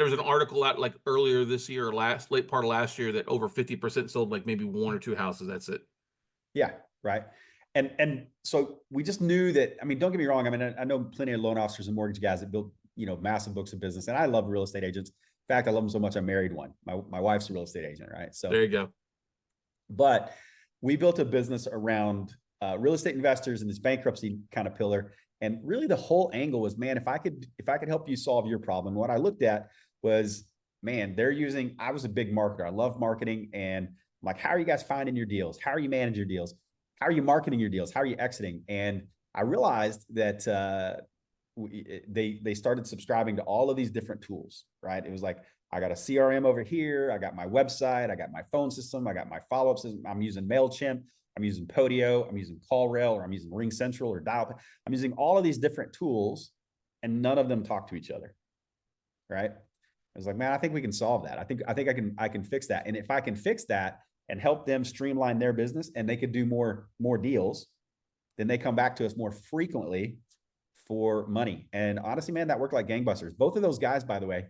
there was an article out like earlier this year or late part of last year that over 50% sold like maybe one or two houses. That's it. Yeah, right. And so we just knew that. I mean, don't get me wrong. I mean, I know plenty of loan officers and mortgage guys that build, massive books of business, and I love real estate agents. In fact, I love them so much I married one. My wife's a real estate agent, right? So There you go. but we built a business around real estate investors and this bankruptcy kind of pillar. And really the whole angle was, man, if I could help you solve your problem, what I looked at was, man, I was a big marketer. I love marketing. And I'm like, how are you guys finding your deals? How are you managing your deals? How are you marketing your deals? How are you exiting? And I realized that they started subscribing to all of these different tools, right? It was like, I got a CRM over here. I got my website. I got my phone system. I got my follow-up system. I'm using MailChimp. I'm using Podio. I'm using CallRail, or I'm using Ring Central or Dial. I'm using all of these different tools, and none of them talk to each other, right? I was like, man, I think we can solve that. I can fix that. And if I can fix that and help them streamline their business, and they could do more deals, then they come back to us more frequently for money. And honestly, man, that worked like gangbusters. Both of those guys, by the way,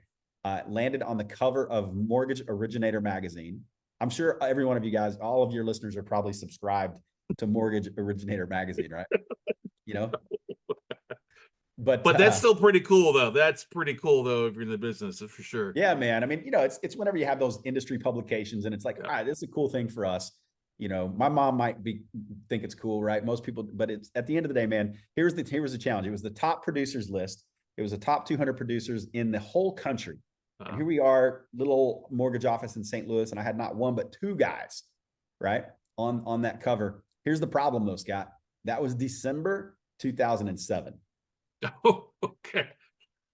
landed on the cover of Mortgage Originator magazine. I'm sure every one of you guys, all of your listeners, are probably subscribed to Mortgage Originator magazine, right? You know, But that's still pretty cool, though. That's pretty cool, though, if you're in the business, for sure. Yeah, man. I mean, it's whenever you have those industry publications, and it's like, all right, this is a cool thing for us. My mom might think it's cool, right? Most people, but it's at the end of the day, man. Here's the challenge. It was the top producers list. It was the top 200 producers in the whole country. And here we are, little mortgage office in St. Louis, and I had not one but two guys, right, on that cover. Here's the problem, though, Scott. That was December 2007. Oh, okay.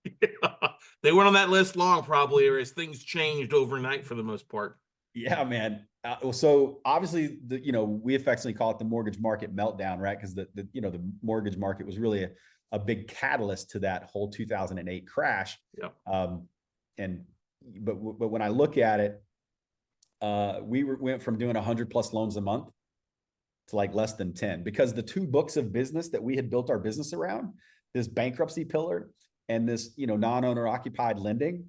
Yeah. They weren't on that list long, probably, or as things changed overnight for the most part. Yeah, man. So obviously, we affectionately call it the mortgage market meltdown, right? Because the mortgage market was really a big catalyst to that whole 2008 crash. Yeah. But when I look at it, we went from doing 100+ loans a month to like less than 10, because the two books of business that we had built our business around, this bankruptcy pillar and this, non-owner occupied lending,